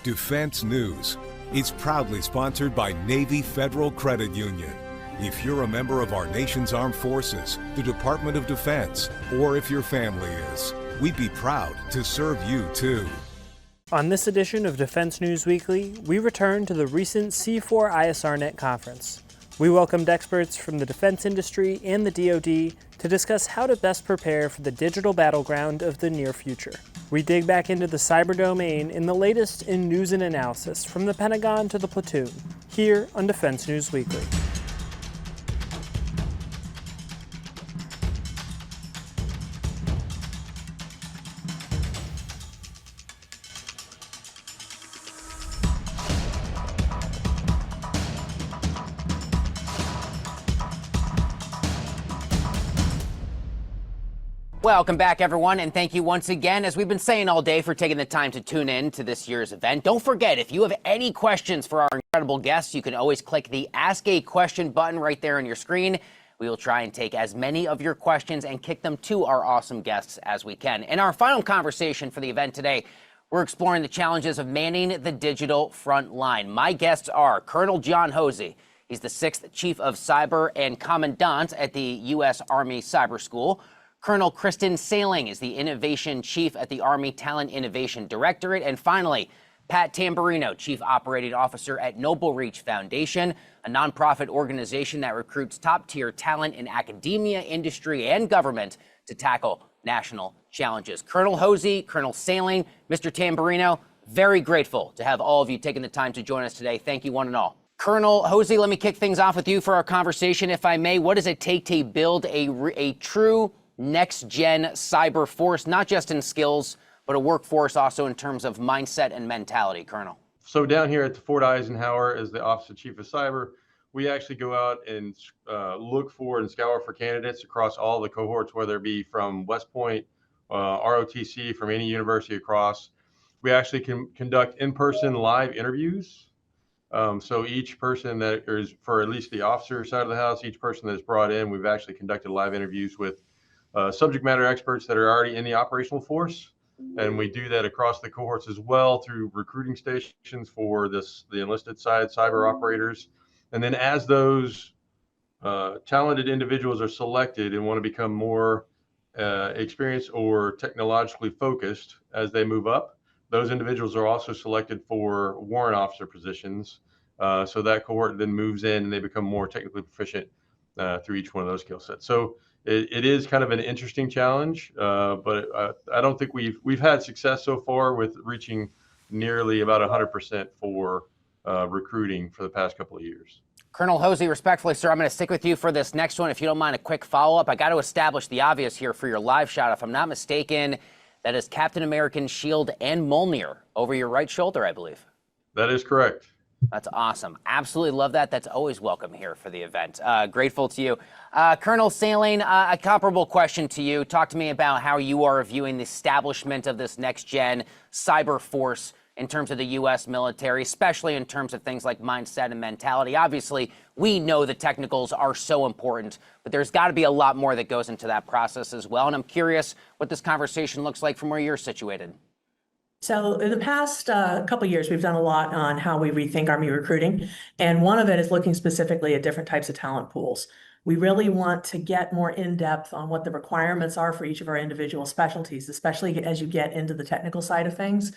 Defense News. It's proudly sponsored by Navy Federal Credit Union. If you're a member of our nation's armed forces, the Department of Defense, or if your family is, we'd be proud to serve you too. On this edition of Defense News Weekly, we return to the recent C4 ISRNet conference. We welcomed experts from the defense industry and the DoD to discuss how to best prepare for the digital battleground of the near future. We dig back into the cyber domain in the latest in news and analysis from the Pentagon to the platoon, here on Defense News Weekly. Welcome back, everyone, and thank you once again, as we've been saying all day, for taking the time to tune in to this year's event. Don't forget, if you have any questions for our incredible guests, you can always click the Ask a Question button right there on your screen. We will try and take as many of your questions and kick them to our awesome guests as we can. In our final conversation for the event today, we're exploring the challenges of manning the digital front line. My guests are Colonel John Hosey. He's the 6th Chief of Cyber and Commandant at the U.S. Army Cyber School. Colonel Kristen Sailing is the Innovation Chief at the Army Talent Innovation Directorate. And finally, Pat Tamburino, Chief Operating Officer at Noble Reach Foundation, a nonprofit organization that recruits top-tier talent in academia, industry, and government to tackle national challenges. Colonel Hosey, Colonel Sailing, Mr. Tamburino, very grateful to have all of you taking the time to join us today. Thank you, one and all. Colonel Hosey, let me kick things off with you for our conversation, if I may. What does it take to build a true next-gen cyber force, not just in skills, but a workforce also in terms of mindset and mentality, Colonel? So down here at the Fort Eisenhower as the Office of Chief of Cyber, we actually go out and look for and scour for candidates across all the cohorts, whether it be from West Point, ROTC, from any university across. We actually can conduct in-person live interviews. So each person that is, for at least the officer side of the house, each person that's brought in, we've actually conducted live interviews with subject matter experts that are already in the operational force. And we do that across the cohorts as well through recruiting stations for the enlisted side cyber operators. And then as those talented individuals are selected and want to become more experienced or technologically focused as they move up, those individuals are also selected for warrant officer positions. So that cohort then moves in and they become more technically proficient through each one of those skill sets. So it is kind of an interesting challenge, but I don't think we've had success so far with reaching nearly about 100% for recruiting for the past couple of years. Colonel Hosey, respectfully, sir, I'm going to stick with you for this next one. If you don't mind a quick follow-up, I got to establish the obvious here for your live shot. If I'm not mistaken, that is Captain American's shield and Mjolnir over your right shoulder, I believe. That is correct. That's awesome. Absolutely love that. That's always welcome here for the event. Grateful to you. Colonel Sailing, a comparable question to you. Talk to me about how you are viewing the establishment of this next-gen cyber force in terms of the U.S. military, especially in terms of things like mindset and mentality. Obviously, we know the technicals are so important, but there's got to be a lot more that goes into that process as well. And I'm curious what this conversation looks like from where you're situated. So in the past couple of years, we've done a lot on how we rethink Army recruiting. And one of it is looking specifically at different types of talent pools. We really want to get more in-depth on what the requirements are for each of our individual specialties, especially as you get into the technical side of things.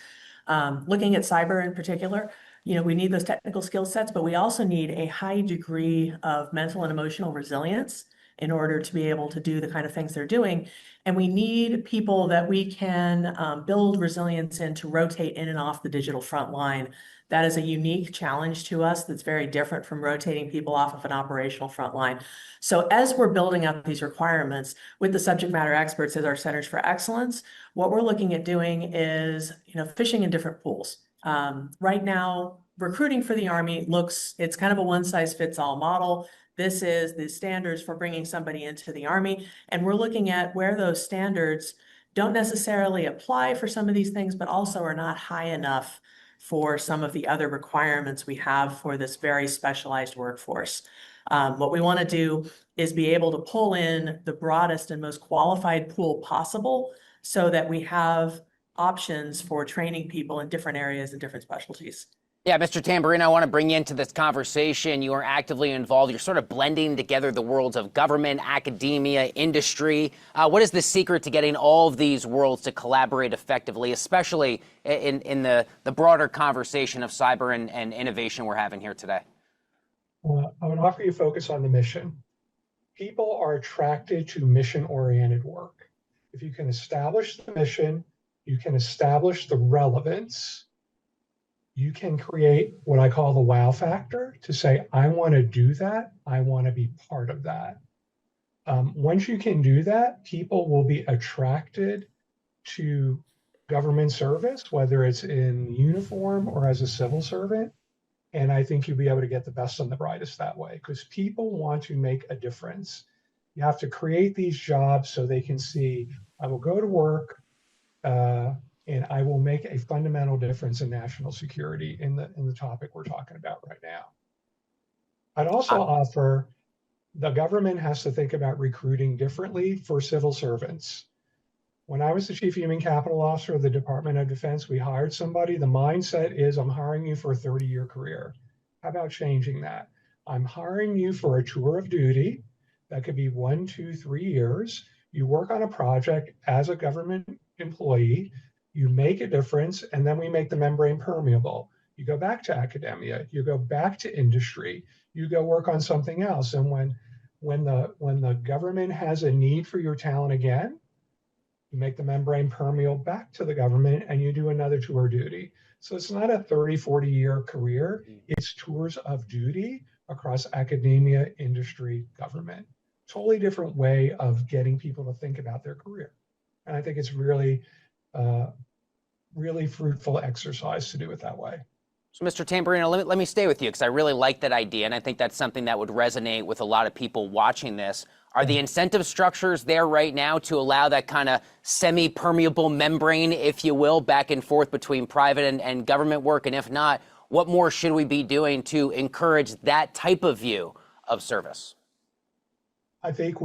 Looking at cyber in particular, we need those technical skill sets, but we also need a high degree of mental and emotional resilience in order to be able to do the kind of things they're doing. And we need people that we can build resilience in to rotate in and off the digital front line. That is a unique challenge to us that's very different from rotating people off of an operational front line. So as we're building up these requirements with the subject matter experts as our centers for excellence, what we're looking at doing is, fishing in different pools. Right now, recruiting for the Army it's kind of a one-size-fits-all model. This is the standards for bringing somebody into the Army. And we're looking at where those standards don't necessarily apply for some of these things, but also are not high enough for some of the other requirements we have for this very specialized workforce. What we want to do is be able to pull in the broadest and most qualified pool possible so that we have options for training people in different areas and different specialties. Yeah, Mr. Tamburino, I want to bring you into this conversation. You are actively involved. You're sort of blending together the worlds of government, academia, industry. What is the secret to getting all of these worlds to collaborate effectively, especially in the broader conversation of cyber and innovation we're having here today? I would offer you focus on the mission. People are attracted to mission-oriented work. If you can establish the mission, you can establish the relevance, you can create what I call the wow factor to say, I want to do that. I want to be part of that. Once you can do that, people will be attracted to government service, whether it's in uniform or as a civil servant. And I think you'll be able to get the best and the brightest that way, because people want to make a difference. You have to create these jobs so they can see, I will go to work, and I will make a fundamental difference in national security in the topic we're talking about right now. I'd also offer the government has to think about recruiting differently for civil servants. When I was the Chief Human Capital Officer of the Department of Defense, we hired somebody. The mindset is, I'm hiring you for a 30-year career. How about changing that? I'm hiring you for a tour of duty. That could be 1, 2, 3 years. You work on a project as a government employee. You make a difference, and then we make the membrane permeable. You go back to academia, you go back to industry, you go work on something else. And when the government has a need for your talent again, you make the membrane permeable back to the government and you do another tour of duty. So it's not a 30, 40-year career, it's tours of duty across academia, industry, government. Totally different way of getting people to think about their career. And I think it's really fruitful exercise to do it that way. So, Mr. Tamburino, let me stay with you, because I really like that idea, and I think that's something that would resonate with a lot of people watching this. Are the incentive structures there right now to allow that kind of semi-permeable membrane, if you will, back and forth between private and government work? And if not, what more should we be doing to encourage that type of view of service? I think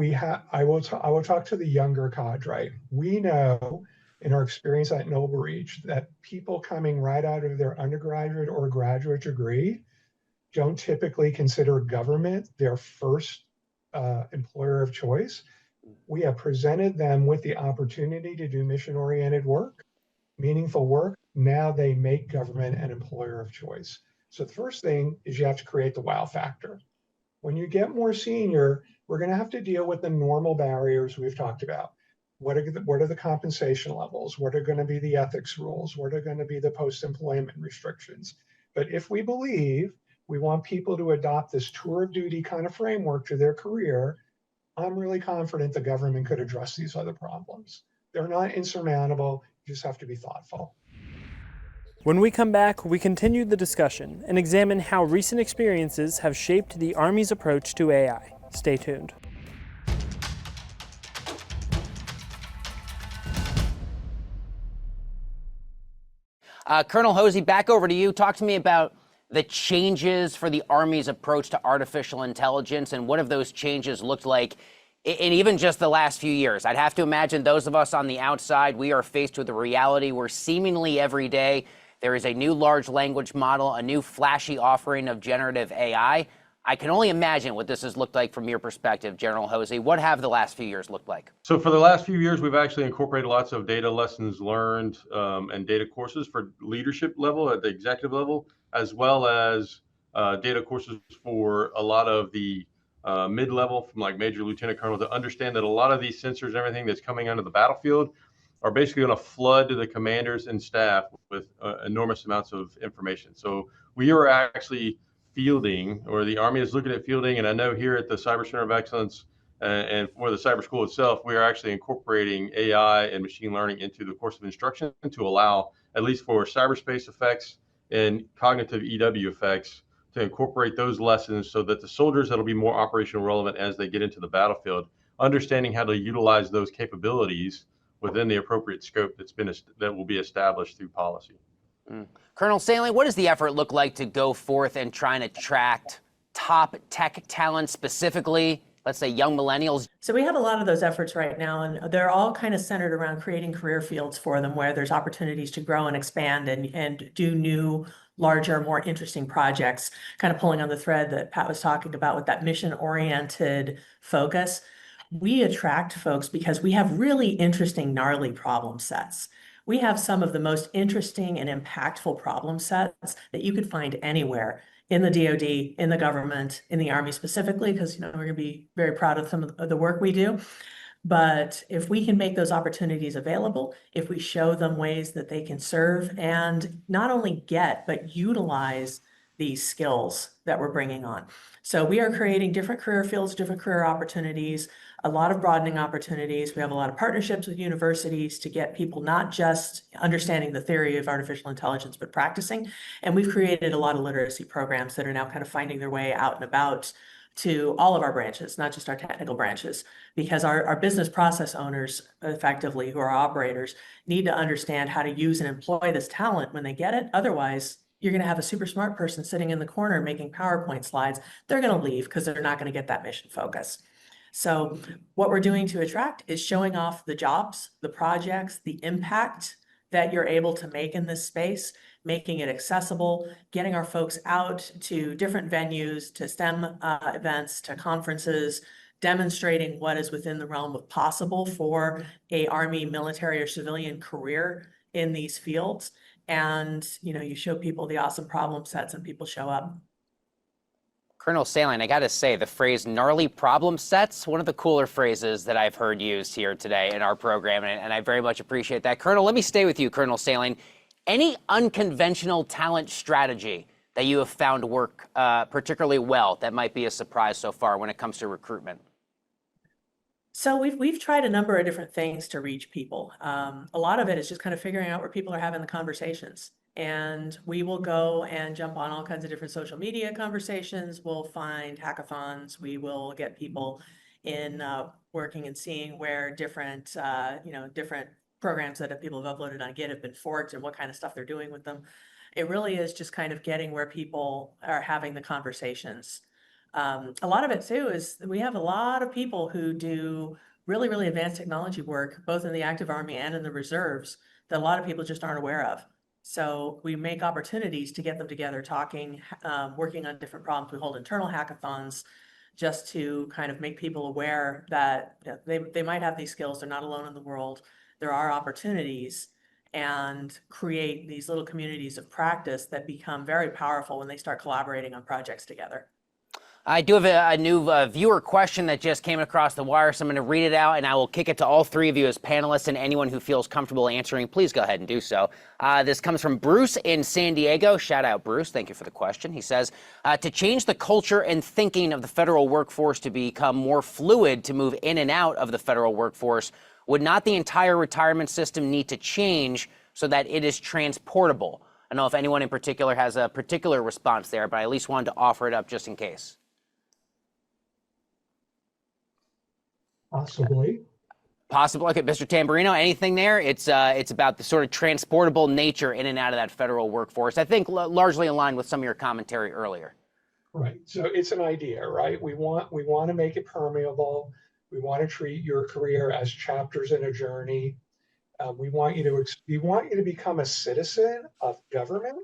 I will talk to the younger cadre. We know in our experience at Noble Reach that people coming right out of their undergraduate or graduate degree don't typically consider government their first employer of choice. We have presented them with the opportunity to do mission-oriented work, meaningful work. Now they make government an employer of choice. So the first thing is you have to create the wow factor. When you get more senior, we're going to have to deal with the normal barriers we've talked about. What are the compensation levels? What are going to be the ethics rules? What are going to be the post-employment restrictions? But if we believe we want people to adopt this tour of duty kind of framework to their career, I'm really confident the government could address these other problems. They're not insurmountable. You just have to be thoughtful. When we come back, we continue the discussion and examine how recent experiences have shaped the Army's approach to AI. Stay tuned. Colonel Hosey, back over to you. Talk to me about the changes for the Army's approach to artificial intelligence, and what have those changes looked like in even just the last few years? I'd have to imagine those of us on the outside, we are faced with a reality where seemingly every day there is a new large language model, a new flashy offering of generative AI. I can only imagine what this has looked like from your perspective, General Hosey. What have the last few years looked like? So for the last few years, we've actually incorporated lots of data lessons learned and data courses for leadership level at the executive level, as well as data courses for a lot of the mid-level from like major lieutenant colonel, to understand that a lot of these sensors and everything that's coming onto the battlefield are basically going to flood to the commanders and staff with enormous amounts of information. So we are actually fielding, or the Army is looking at fielding, and I know here at the Cyber Center of Excellence and for the cyber school itself, we are actually incorporating AI and machine learning into the course of instruction to allow, at least for cyberspace effects and cognitive EW effects, to incorporate those lessons so that the soldiers that'll be more operational relevant as they get into the battlefield, understanding how to utilize those capabilities within the appropriate scope that will be established through policy. Colonel Stanley, what does the effort look like to go forth and try and attract top tech talent, specifically let's say, young millennials? So we have a lot of those efforts right now, and they're all kind of centered around creating career fields for them where there's opportunities to grow and expand and do new, larger, more interesting projects, kind of pulling on the thread that Pat was talking about with that mission-oriented focus. We attract folks because we have really interesting, gnarly problem sets. We have some of the most interesting and impactful problem sets that you could find anywhere in the DoD, in the government, in the Army specifically, because we're going to be very proud of some of the work we do. But if we can make those opportunities available, if we show them ways that they can serve and not only get, but utilize these skills that we're bringing on. So we are creating different career fields, different career opportunities, a lot of broadening opportunities. We have a lot of partnerships with universities to get people not just understanding the theory of artificial intelligence, but practicing. And we've created a lot of literacy programs that are now kind of finding their way out and about to all of our branches, not just our technical branches, because our business process owners, effectively, who are operators, need to understand how to use and employ this talent when they get it. Otherwise, you're going to have a super smart person sitting in the corner making PowerPoint slides. They're going to leave because they're not going to get that mission focus. So what we're doing to attract is showing off the jobs, the projects, the impact that you're able to make in this space, making it accessible, getting our folks out to different venues, to STEM events, to conferences, demonstrating what is within the realm of possible for a Army, military, or civilian career in these fields. And, you show people the awesome problem sets and people show up. Colonel Saline, I got to say, the phrase gnarly problem sets, one of the cooler phrases that I've heard used here today in our program, and I very much appreciate that. Colonel, let me stay with you, Colonel Saline. Any unconventional talent strategy that you have found work particularly well that might be a surprise so far when it comes to recruitment? So we've tried a number of different things to reach people. A lot of it is just kind of figuring out where people are having the conversations. And we will go and jump on all kinds of different social media conversations. We'll find hackathons. We will get people in working and seeing where different, different programs that people have uploaded on Git have been forked and what kind of stuff they're doing with them. It really is just kind of getting where people are having the conversations. A lot of it too is we have a lot of people who do really, really advanced technology work, both in the active Army and in the reserves, that a lot of people just aren't aware of. So we make opportunities to get them together, talking, working on different problems. We hold internal hackathons just to kind of make people aware that they might have these skills. They're not alone in the world. There are opportunities, and create these little communities of practice that become very powerful when they start collaborating on projects together. I do have a new viewer question that just came across the wire, so I'm going to read it out, and I will kick it to all three of you as panelists, and anyone who feels comfortable answering, please go ahead and do so. This comes from Bruce in San Diego. Shout out, Bruce. Thank you for the question. He says, to change the culture and thinking of the federal workforce to become more fluid to move in and out of the federal workforce, would not the entire retirement system need to change so that it is transportable? I don't know if anyone in particular has a particular response there, but I at least wanted to offer it up just in case. Possibly. Possible. Okay, Mr. Tamburino, anything there? It's about the sort of transportable nature in and out of that federal workforce. I think largely in line with some of your commentary earlier. Right. So it's an idea, right? We want to make it permeable. We want to treat your career as chapters in a journey. We want you to become a citizen of government,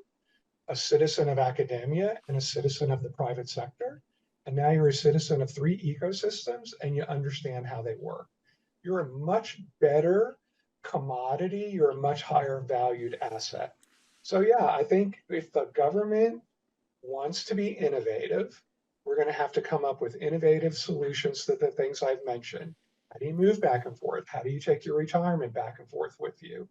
a citizen of academia, and a citizen of the private sector. And now you're a citizen of three ecosystems and you understand how they work. You're a much better commodity. You're a much higher valued asset. So yeah, I think if the government wants to be innovative, we're going to have to come up with innovative solutions to the things I've mentioned. How do you move back and forth? How do you take your retirement back and forth with you?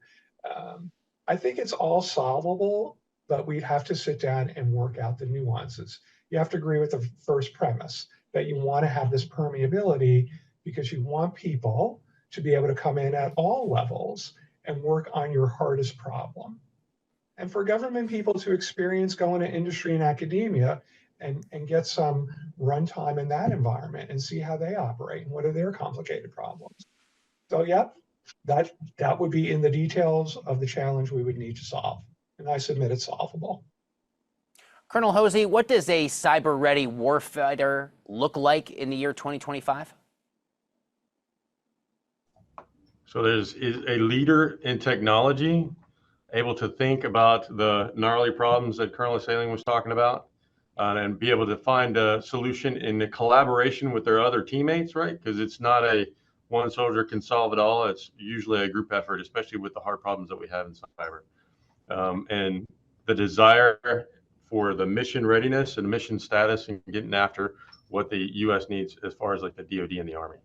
I think it's all solvable, but we'd have to sit down and work out the nuances. You have to agree with the first premise that you want to have this permeability because you want people to be able to come in at all levels and work on your hardest problem. And for government people to experience going to industry and academia and get some runtime in that environment and see how they operate and what are their complicated problems. So yeah, that would be in the details of the challenge we would need to solve. And I submit it's solvable. Colonel Hosey, what does a cyber-ready warfighter look like in the year 2025? So there's a leader in technology, able to think about the gnarly problems that Colonel Sailing was talking about, and be able to find a solution in the collaboration with their other teammates, right? Because it's not a one soldier can solve it all. It's usually a group effort, especially with the hard problems that we have in cyber. And the desire for the mission readiness and mission status and getting after what the U.S. needs as far as like the DoD and the Army.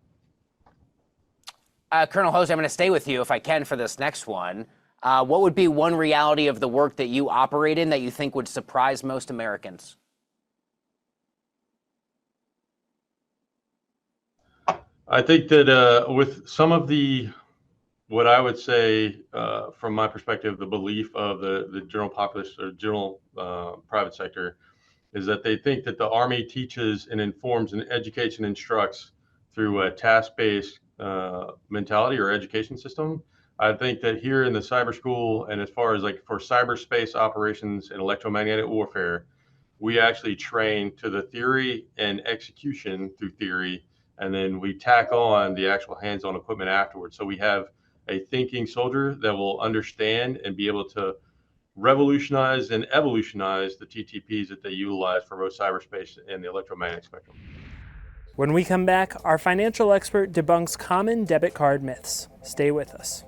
Colonel Hosey, I'm going to stay with you if I can for this next one. What would be one reality of the work that you operate in that you think would surprise most Americans? I think that with some of what I would say, from my perspective, the belief of the general populace or general private sector is that they think that the Army teaches and informs and educates and instructs through a task-based mentality or education system. I think that here in the cyber school, and as far as like for cyberspace operations and electromagnetic warfare, we actually train to the theory and execution through theory, and then we tack on the actual hands-on equipment afterwards. So we have a thinking soldier that will understand and be able to revolutionize and evolutionize the TTPs that they utilize for both cyberspace and the electromagnetic spectrum. When we come back, our financial expert debunks common debit card myths. Stay with us.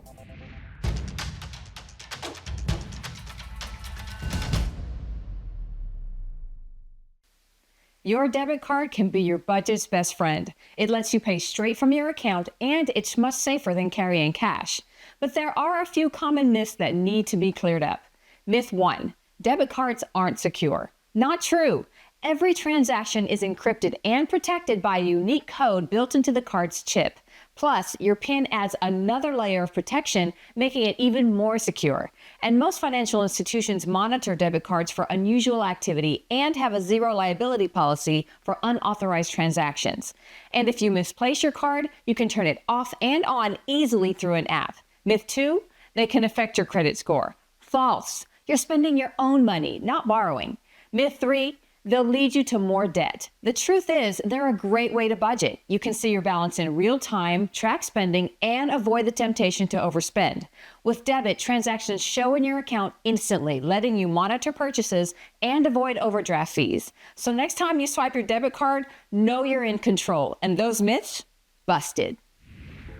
Your debit card can be your budget's best friend. It lets you pay straight from your account, and it's much safer than carrying cash. But there are a few common myths that need to be cleared up. Myth 1, debit cards aren't secure. Not true. Every transaction is encrypted and protected by a unique code built into the card's chip. Plus, your PIN adds another layer of protection, making it even more secure. And most financial institutions monitor debit cards for unusual activity and have a zero liability policy for unauthorized transactions. And if you misplace your card, you can turn it off and on easily through an app. Myth 2, they can affect your credit score. False. You're spending your own money, not borrowing. Myth 3, they'll lead you to more debt. The truth is, they're a great way to budget. You can see your balance in real time, track spending, and avoid the temptation to overspend. With Debit, transactions show in your account instantly, letting you monitor purchases and avoid overdraft fees. So next time you swipe your debit card, know you're in control. And those myths? Busted.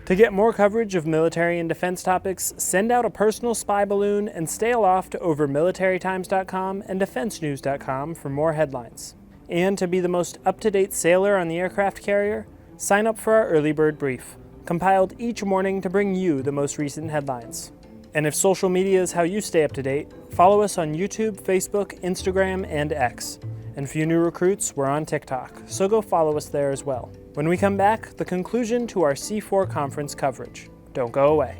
To get more coverage of military and defense topics, send out a personal spy balloon and stay aloft over militarytimes.com and defensenews.com for more headlines. And to be the most up-to-date sailor on the aircraft carrier, sign up for our early bird brief, compiled each morning to bring you the most recent headlines. And if social media is how you stay up to date, follow us on YouTube, Facebook, Instagram, and X. And for you new recruits, we're on TikTok, so go follow us there as well. When we come back, the conclusion to our C4 conference coverage. Don't go away.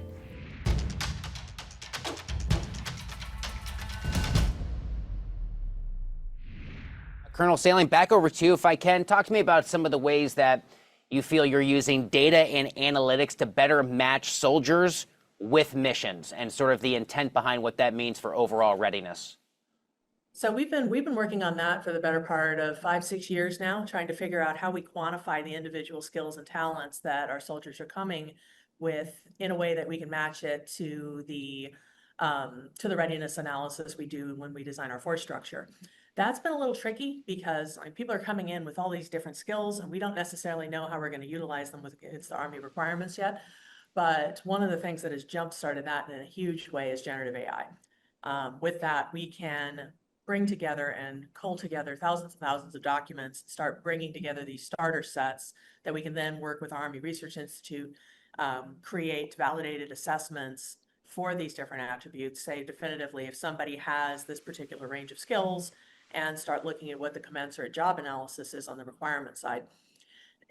Colonel Sailing, back over to you if I can. Talk to me about some of the ways that you feel you're using data and analytics to better match soldiers with missions and sort of the intent behind what that means for overall readiness. So we've been working on that for the better part of 5-6 years now, trying to figure out how we quantify the individual skills and talents that our soldiers are coming with in a way that we can match it to the readiness analysis we do when we design our force structure. That's been a little tricky because people are coming in with all these different skills and we don't necessarily know how we're going to utilize them against the Army requirements yet. But one of the things that has jump-started that in a huge way is generative AI. With that, we can bring together and cull together thousands and thousands of documents, start bringing together these starter sets that we can then work with Army Research Institute, create validated assessments for these different attributes, say definitively if somebody has this particular range of skills, and start looking at what the commensurate job analysis is on the requirement side.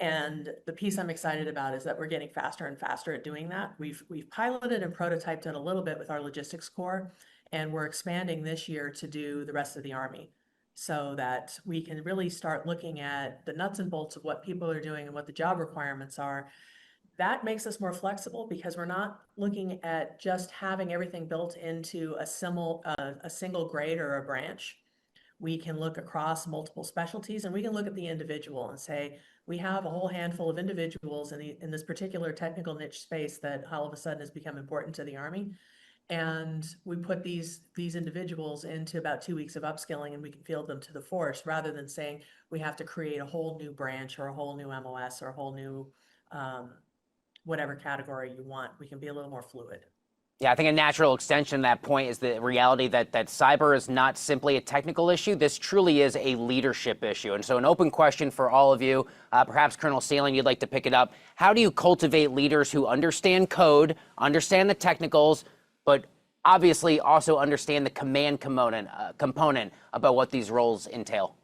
And the piece I'm excited about is that we're getting faster and faster at doing that. We've piloted and prototyped it a little bit with our logistics core, and we're expanding this year to do the rest of the Army so that we can really start looking at the nuts and bolts of what people are doing and what the job requirements are. That makes us more flexible because we're not looking at just having everything built into a single grade or a branch. We can look across multiple specialties, and we can look at the individual and say, we have a whole handful of individuals in this particular technical niche space that all of a sudden has become important to the Army. And we put these individuals into about 2 weeks of upskilling, and we can field them to the force, rather than saying we have to create a whole new branch or a whole new MOS or a whole new whatever category you want. We can be a little more fluid. Yeah, I think a natural extension of that point is the reality that cyber is not simply a technical issue. This truly is a leadership issue. And so an open question for all of you, perhaps Colonel Saling, you'd like to pick it up. How do you cultivate leaders who understand code, understand the technicals, but obviously also understand the command component about what these roles entail?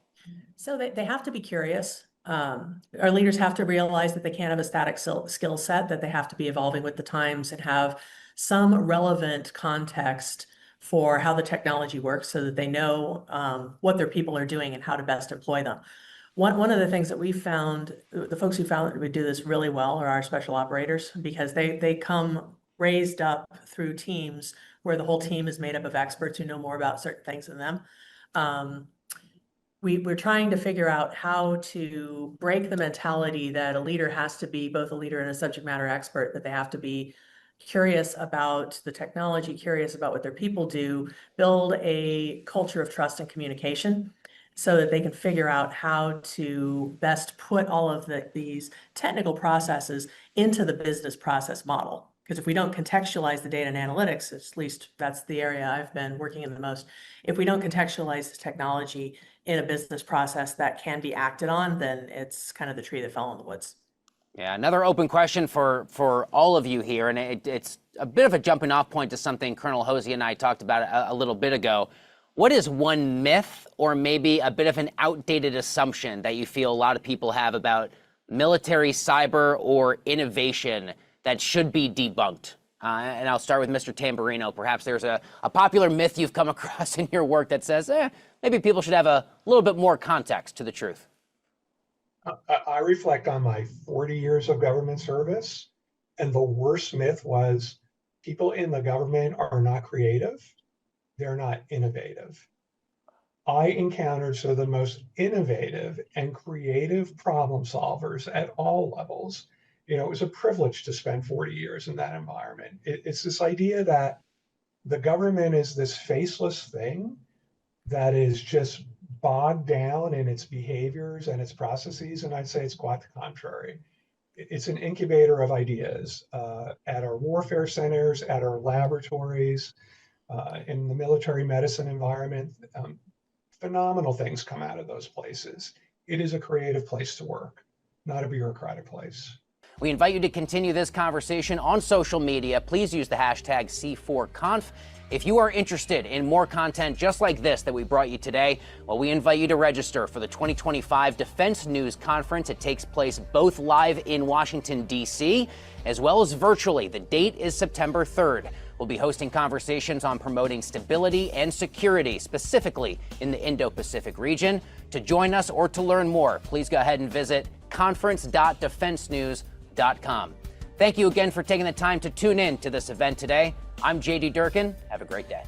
So they have to be curious. Our leaders have to realize that they can't have a static skill set, that they have to be evolving with the times and have some relevant context for how the technology works, so that they know what their people are doing and how to best employ them. One of the things that we found, the folks who found that we do this really well are our special operators, because they come raised up through teams where the whole team is made up of experts who know more about certain things than them. We're trying to figure out how to break the mentality that a leader has to be both a leader and a subject matter expert, that they have to be curious about the technology, curious about what their people do, build a culture of trust and communication so that they can figure out how to best put all of these technical processes into the business process model. Because if we don't contextualize the data and analytics, at least that's the area I've been working in the most, if we don't contextualize the technology in a business process that can be acted on, then it's kind of the tree that fell in the woods. Yeah, another open question for all of you here, and it's a bit of a jumping off point to something Colonel Hosey and I talked about a little bit ago. What is one myth or maybe a bit of an outdated assumption that you feel a lot of people have about military cyber or innovation that should be debunked? And I'll start with Mr. Tamburino. Perhaps there's a popular myth you've come across in your work that says, maybe people should have a little bit more context to the truth. I reflect on my 40 years of government service, and the worst myth was people in the government are not creative. They're not innovative. I encountered some of the most innovative and creative problem solvers at all levels. You know, it was a privilege to spend 40 years in that environment. It's this idea that the government is this faceless thing that is just bogged down in its behaviors and its processes, and I'd say it's quite the contrary. It's an incubator of ideas at our warfare centers, at our laboratories, in the military medicine environment. Phenomenal things come out of those places. It is a creative place to work, not a bureaucratic place. We invite you to continue this conversation on social media. Please use the hashtag C4Conf. If you are interested in more content just like this that we brought you today, well, we invite you to register for the 2025 Defense News Conference. It takes place both live in Washington, D.C., as well as virtually. The date is September 3rd. We'll be hosting conversations on promoting stability and security, specifically in the Indo-Pacific region. To join us or to learn more, please go ahead and visit conference.defensenews.com. Thank you again for taking the time to tune in to this event today. I'm JD Durkin. Have a great day.